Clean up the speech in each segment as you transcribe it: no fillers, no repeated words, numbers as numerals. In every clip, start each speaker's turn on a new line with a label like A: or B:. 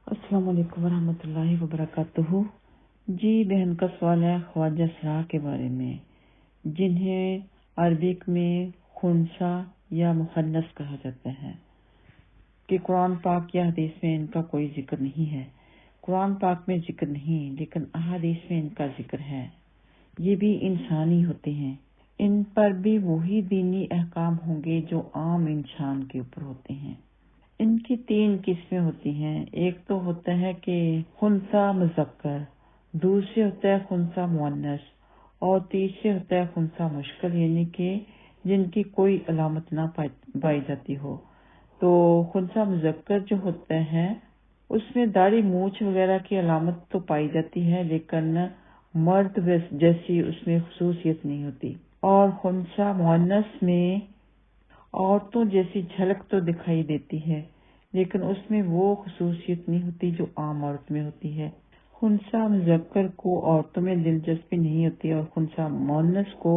A: السلام علیکم ورحمۃ اللہ وبرکاتہ۔ جی بہن کا سوال ہے خواجہ سرا کے بارے میں، جنہیں عربک میں خنثی یا مخنث کہا جاتا ہے، کہ قرآن پاک یا حدیث میں ان کا کوئی ذکر نہیں ہے۔ قرآن پاک میں ذکر نہیں، لیکن احادیث میں ان کا ذکر ہے۔ یہ بھی انسانی ہوتے ہیں، ان پر بھی وہی دینی احکام ہوں گے جو عام انسان کے اوپر ہوتے ہیں۔ ان کی 3 قسمیں ہوتی ہیں۔ ایک تو ہوتا ہے کہ خنثی مذکر، دوسرے ہوتا ہے خنثی مؤنث، اور تیسرے ہوتا ہے خنثی مشکل، یعنی کہ جن کی کوئی علامت نہ پائی جاتی ہو۔ تو خنثی مذکر جو ہوتا ہے اس میں داڑھی مونچھ وغیرہ کی علامت تو پائی جاتی ہے، لیکن مرد جیسی اس میں خصوصیت نہیں ہوتی۔ اور خنثی مؤنث میں عورتوں جیسی جھلک تو دکھائی دیتی ہے، لیکن اس میں وہ خصوصیت نہیں ہوتی جو عام عورت میں ہوتی ہے۔ خنثی مذکر کو عورتوں میں دلچسپی نہیں ہوتی اور خنثی مؤنث کو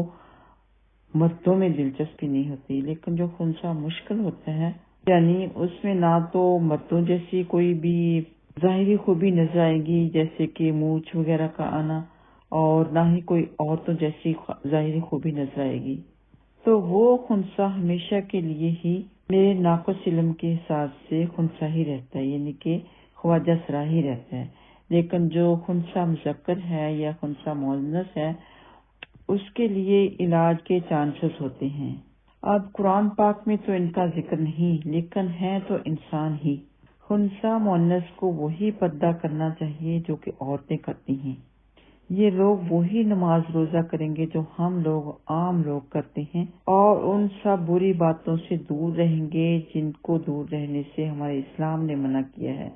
A: مردوں میں دلچسپی نہیں ہوتی، لیکن جو خنثی مشکل ہوتا ہے یعنی اس میں نہ تو مردوں جیسی کوئی بھی ظاہری خوبی نظر آئے گی جیسے کہ مونچھ وغیرہ کا آنا، اور نہ ہی کوئی عورتوں جیسی ظاہری خوبی نظر آئے گی، تو وہ خنثی ہمیشہ کے لیے ہی میرے ناقص علم کے حساب سے خنثی ہی رہتا ہے، یعنی کہ خواجہ سرا ہی رہتا ہے۔ لیکن جو خنثی مذکر ہے یا خنثی مؤنث ہے اس کے لیے علاج کے چانسز ہوتے ہیں۔ اب قرآن پاک میں تو ان کا ذکر نہیں، لیکن ہے تو انسان ہی۔ خنثی مؤنث کو وہی پردہ کرنا چاہیے جو کہ عورتیں کرتی ہیں۔ یہ لوگ وہی نماز روزہ کریں گے جو ہم لوگ عام لوگ کرتے ہیں، اور ان سب بری باتوں سے دور رہیں گے جن کو دور رہنے سے ہمارے اسلام نے منع کیا ہے،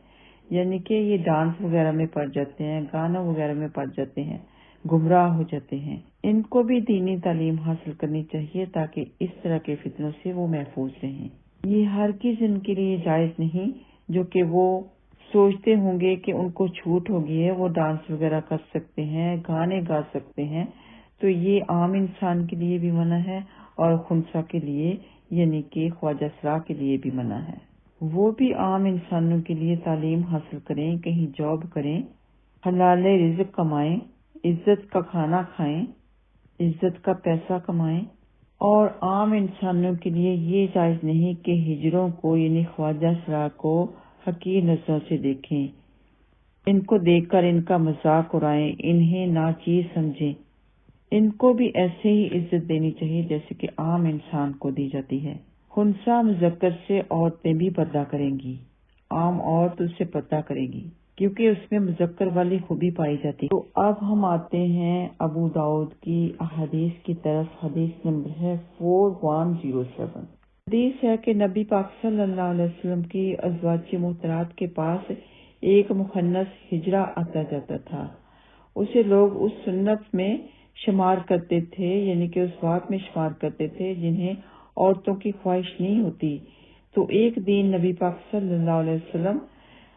A: یعنی کہ یہ ڈانس وغیرہ میں پڑ جاتے ہیں، گانوں وغیرہ میں پڑ جاتے ہیں، گمراہ ہو جاتے ہیں۔ ان کو بھی دینی تعلیم حاصل کرنی چاہیے تاکہ اس طرح کے فتنوں سے وہ محفوظ رہیں۔ یہ ہرگز ان کے لیے جائز نہیں جو کہ وہ سوچتے ہوں گے کہ ان کو چھوٹ ہوگی ہے، وہ ڈانس وغیرہ کر سکتے ہیں، گانے گا سکتے ہیں، تو یہ عام انسان کے لیے بھی منع ہے اور خنثی کے لیے یعنی کہ خواجہ سرا کے لیے بھی منع ہے۔ وہ بھی عام انسانوں کے لیے تعلیم حاصل کریں، کہیں جاب کریں، حلال رزق کمائیں، عزت کا کھانا کھائیں، عزت کا پیسہ کمائیں، اور عام انسانوں کے لیے یہ جائز نہیں کہ ہجڑوں کو یعنی خواجہ سرا کو حقیر نظروں سے دیکھیں، ان کو دیکھ کر ان کا مذاق اڑائیں، انہیں ناچیز سمجھیں۔ ان کو بھی ایسے ہی عزت دینی چاہیے جیسے کہ عام انسان کو دی جاتی ہے۔ خنثی مذکر سے عورتیں بھی پردہ کریں گی، عام عورت اس سے پردہ کرے گی کیونکہ اس میں مذکر والی خوبی پائی جاتی ہے۔ تو اب ہم آتے ہیں ابو داؤد کی احادیث کی طرف۔ حدیث نمبر ہے 4107۔ حدیث ہے کہ نبی پاک صلی اللہ علیہ وسلم کی ازواج محترمات کے پاس ایک مخنث ہجڑا آتا جاتا تھا، اسے لوگ اس سنت میں شمار کرتے تھے، یعنی کہ اس بات میں شمار کرتے تھے جنہیں عورتوں کی خواہش نہیں ہوتی۔ تو ایک دن نبی پاک صلی اللہ علیہ وسلم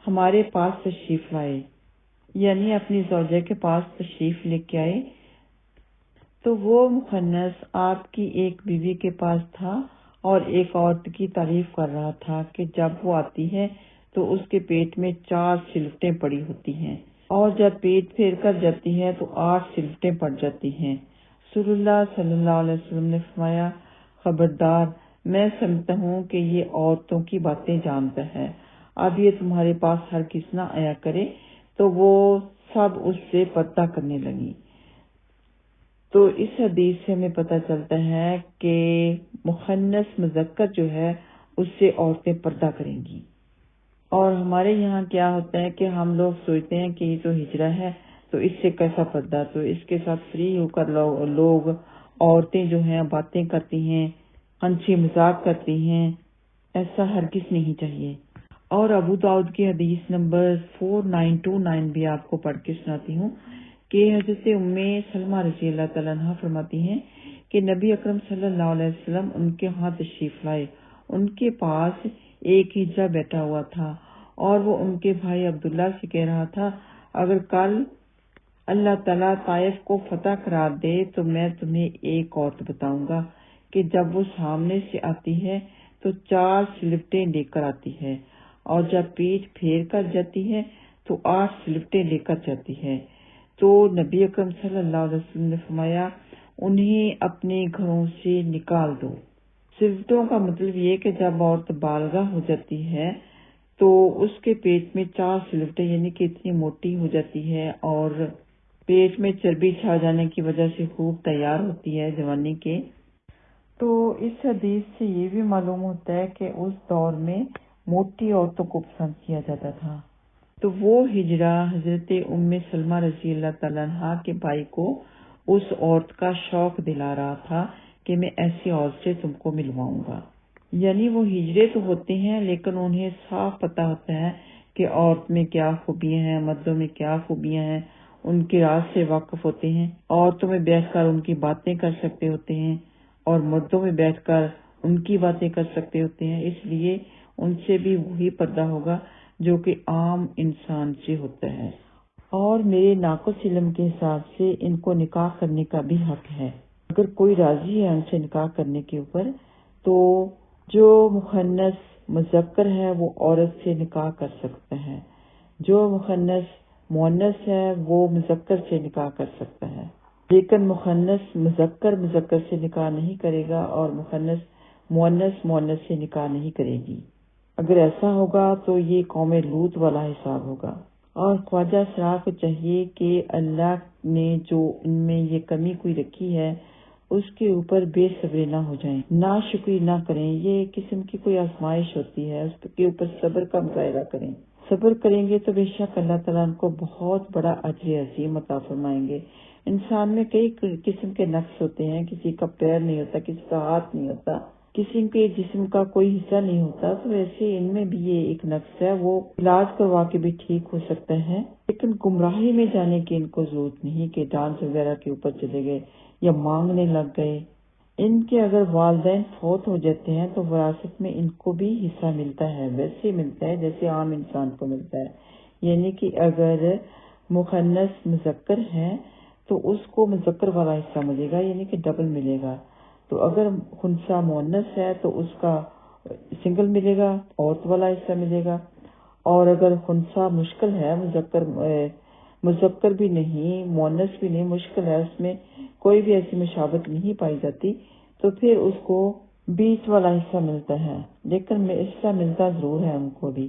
A: ہمارے پاس تشریف لائے، یعنی اپنی زوجہ کے پاس تشریف لے کے آئے، تو وہ مخنث آپ کی ایک بیوی کے پاس تھا اور ایک عورت کی تعریف کر رہا تھا کہ جب وہ آتی ہے تو اس کے پیٹ میں 4 سلوٹیں پڑی ہوتی ہیں، اور جب پیٹ پھیر کر جاتی ہے تو 8 سلوٹیں پڑ جاتی ہیں۔ رسول اللہ صلی اللہ علیہ وسلم نے فرمایا، خبردار، میں سمجھتا ہوں کہ یہ عورتوں کی باتیں جانتا ہے، اب یہ تمہارے پاس ہرگز نہ آیا کرے۔ تو وہ سب اس سے پردہ کرنے لگی۔ تو اس حدیث سے ہمیں پتہ چلتا ہے کہ مخنث مذکر جو ہے اس سے عورتیں پردہ کریں گی۔ اور ہمارے یہاں کیا ہوتا ہے کہ ہم لوگ سوچتے ہیں کہ یہ تو ہجڑا ہے تو اس سے کیسا پردہ، تو اس کے ساتھ فری ہو کر لوگ عورتیں جو ہیں باتیں کرتی ہیں، ہنسی مذاق کرتی ہیں، ایسا ہرگز نہیں چاہیے۔ اور ابو داؤد کی حدیث نمبر 4929 بھی آپ کو پڑھ کے سناتی ہوں کہ حضرت ام سلمہ رضی اللہ تعالیٰ عنہ فرماتی ہیں کہ نبی اکرم صلی اللہ علیہ وسلم ان کے ہاں تشریف لائے، ان کے پاس ایک ہجڑا بیٹھا ہوا تھا اور وہ ان کے بھائی عبداللہ سے کہہ رہا تھا، اگر کل اللہ تعالیٰ طائف کو فتح کرا دے تو میں تمہیں ایک عورت بتاؤں گا کہ جب وہ سامنے سے آتی ہے تو 4 سلوٹیں لے کر آتی ہے، اور جب پیٹ پھیر کر جاتی ہے تو 8 سلوٹیں لے کر جاتی ہے۔ تو نبی اکرم صلی اللہ علیہ وسلم نے فرمایا انہیں اپنے گھروں سے نکال دو۔ سلوٹوں کا مطلب یہ کہ جب عورت بالغہ ہو جاتی ہے تو اس کے پیٹ میں 4 سلوٹیں یعنی کہ اتنی موٹی ہو جاتی ہے اور پیٹ میں چربی چھا جانے کی وجہ سے خوب تیار ہوتی ہے جوانی کے۔ تو اس حدیث سے یہ بھی معلوم ہوتا ہے کہ اس دور میں موٹی عورتوں کو پسند کیا جاتا تھا۔ تو وہ ہجرہ حضرت ام سلمہ رضی اللہ تعالیٰ عنہا کے بھائی کو اس عورت کا شوق دلا رہا تھا کہ میں ایسی عورت سے تم کو ملواؤں گا۔ یعنی وہ ہجرے تو ہوتے ہیں لیکن انہیں صاف پتہ ہوتا ہے کہ عورت میں کیا خوبیاں ہیں، مردوں میں کیا خوبیاں ہیں، ان کے راز سے واقف ہوتے ہیں۔ عورتوں میں بیٹھ کر ان کی باتیں کر سکتے ہوتے ہیں اور مردوں میں بیٹھ کر ان کی باتیں کر سکتے ہوتے ہیں، اس لیے ان سے بھی وہی پردہ ہوگا جو کہ عام انسان سے ہوتا ہے۔ اور میرے ناقص علم کے حساب سے ان کو نکاح کرنے کا بھی حق ہے۔ اگر کوئی راضی ہے ان سے نکاح کرنے کے اوپر تو جو مخنث مذکر ہے وہ عورت سے نکاح کر سکتا ہے، جو مخنث مؤنث ہے وہ مذکر سے نکاح کر سکتا ہے، لیکن مخنث مذکر سے نکاح نہیں کرے گا اور مخنث مؤنث سے نکاح نہیں کرے گی۔ اگر ایسا ہوگا تو یہ قوم لوط والا حساب ہوگا۔ اور خواجہ سرا کو چاہیے کہ اللہ نے جو ان میں یہ کمی کوئی رکھی ہے اس کے اوپر بے صبر نہ ہو جائیں، ناشکری نہ کریں۔ یہ قسم کی کوئی آزمائش ہوتی ہے، اس کے اوپر صبر کا مظاہرہ کریں۔ صبر کریں گے تو بے شک اللہ تعالیٰ ان کو بہت بڑا اجر عظیم عطا فرمائیں گے۔ انسان میں کئی قسم کے نقص ہوتے ہیں، کسی کا پیر نہیں ہوتا، کسی کا ہاتھ نہیں ہوتا، کسی کے جسم کا کوئی حصہ نہیں ہوتا، تو ویسے ان میں بھی یہ ایک نقص ہے، وہ علاج کروا کے بھی ٹھیک ہو سکتا ہے، لیکن گمراہی میں جانے کی ان کو ضرورت نہیں کہ ڈانس وغیرہ کے اوپر چلے گئے یا مانگنے لگ گئے۔ ان کے اگر والدین فوت ہو جاتے ہیں تو وراثت میں ان کو بھی حصہ ملتا ہے، ویسے ملتا ہے جیسے عام انسان کو ملتا ہے، یعنی کہ اگر مخنث مذکر ہے تو اس کو مذکر والا حصہ ملے گا، یعنی کہ ڈبل ملے گا۔ تو اگر خنثی مؤنث ہے تو اس کا سنگل ملے گا، عورت والا حصہ ملے گا، اور اگر خنثی مشکل ہے، مذکر بھی نہیں مؤنث بھی نہیں، مشکل ہے، اس میں کوئی بھی ایسی مشابہت نہیں پائی جاتی، تو پھر اس کو بیچ والا حصہ ملتا ہے، لیکن حصہ ملتا ضرور ہے ان کو بھی۔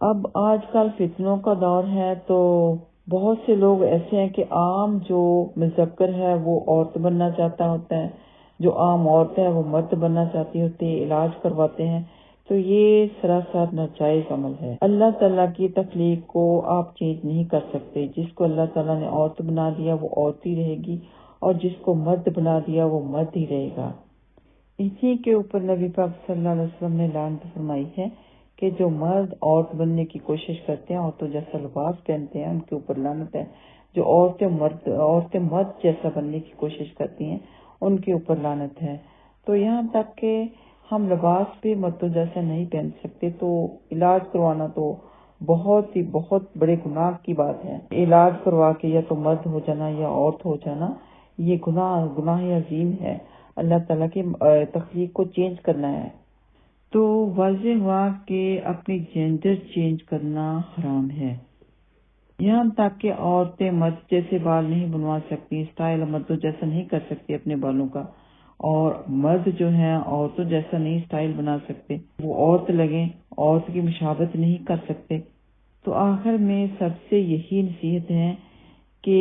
A: اب آج کل فتنوں کا دور ہے تو بہت سے لوگ ایسے ہیں کہ عام جو مذکر ہے وہ عورت بننا چاہتا ہوتا ہے، جو عام عورت ہے وہ مرد بننا چاہتی ہوتی ہے، علاج کرواتے ہیں، تو یہ سراسر ناجائز عمل ہے۔ اللہ تعالیٰ کی تخلیق کو آپ چینج نہیں کر سکتے، جس کو اللہ تعالیٰ نے عورت بنا دیا وہ عورت ہی رہے گی اور جس کو مرد بنا دیا وہ مرد ہی رہے گا۔ اسی کے اوپر نبی پاک صلی اللہ علیہ وسلم نے لعنت فرمائی ہے کہ جو مرد عورت بننے کی کوشش کرتے ہیں، عورتوں جیسا لباس پہنتے ہیں، ان کے اوپر لعنت ہے۔ جو عورتیں مرد جیسا بننے کی کوشش کرتی ہیں ان کے اوپر لعنت ہے۔ تو یہاں تک کہ ہم لباس بھی مردوں جیسا نہیں پہن سکتے تو علاج کروانا تو بہت بڑے گناہ کی بات ہے۔ علاج کروا کے یا تو مرد ہو جانا یا عورت ہو جانا یہ گناہ عظیم ہے، اللہ تعالیٰ کی تخلیق کو چینج کرنا ہے۔ تو واضح ہوا کہ اپنی جینڈر چینج کرنا حرام ہے، یہاں تک کہ عورتیں مرد جیسے بال نہیں بنوا سکتی، اسٹائل مردوں جیسا نہیں کر سکتی اپنے بالوں کا، اور مرد جو ہیں عورتوں جیسا نہیں اسٹائل بنا سکتے، وہ عورت لگیں، عورت کی مشابہت نہیں کر سکتے۔ تو آخر میں سب سے یہی نصیحت ہے کہ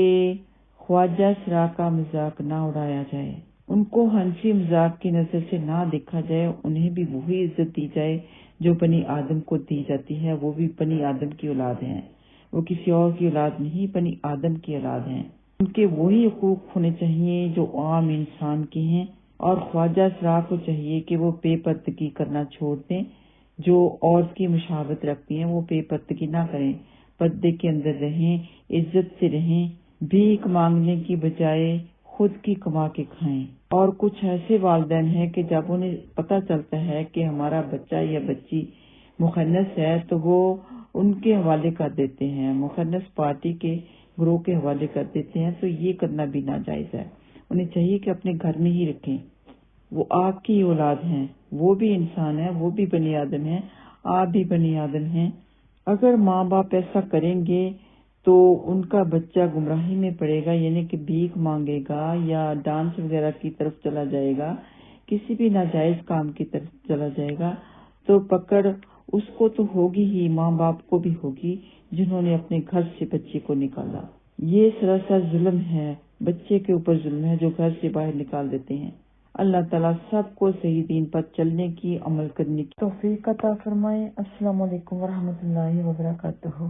A: خواجہ سرا کا مذاق نہ اڑایا جائے، ان کو ہنسی مذاق کی نظر سے نہ دیکھا جائے، انہیں بھی وہی عزت دی جائے جو بنی آدم کو دی جاتی ہے، وہ بھی بنی آدم کی اولاد ہیں، وہ کسی اور کی اولاد نہیں، بنی آدم کی اولاد ہیں، ان کے وہی حقوق ہونے چاہیے جو عام انسان کے ہیں۔ اور خواجہ سرا کو چاہیے کہ وہ بے پردگی کرنا چھوڑ دیں، جو عورت کی مشابہت رکھتی ہیں وہ بے پردگی نہ کریں، پردے کے اندر رہیں، عزت سے رہیں، بھیک مانگنے کی بجائے خود کی کما کے کھائیں۔ اور کچھ ایسے والدین ہیں کہ جب انہیں پتہ چلتا ہے کہ ہمارا بچہ یا بچی مخنث ہے تو وہ ان کے حوالے کر دیتے ہیں، مخنث پارٹی کے گروہ کے حوالے کر دیتے ہیں، تو یہ کرنا بھی ناجائز ہے۔ انہیں چاہیے کہ اپنے گھر میں ہی رکھیں، وہ آپ کی اولاد ہیں، وہ بھی انسان ہیں، وہ بھی بنی آدم ہیں، آپ بھی بنی آدم ہیں۔ اگر ماں باپ ایسا کریں گے تو ان کا بچہ گمراہی میں پڑے گا، یعنی کہ بھیک مانگے گا یا ڈانس وغیرہ کی طرف چلا جائے گا، کسی بھی ناجائز کام کی طرف چلا جائے گا، تو پکڑ اس کو تو ہوگی ہی، ماں باپ کو بھی ہوگی جنہوں نے اپنے گھر سے بچے کو نکالا۔ یہ سراسر ظلم ہے، بچے کے اوپر ظلم ہے جو گھر سے باہر نکال دیتے ہیں۔ اللہ تعالیٰ سب کو صحیح دین پر چلنے کی، عمل کرنے کی توفیق عطا فرمائے۔ السلام علیکم ورحمۃ اللہ وبرکاتہ۔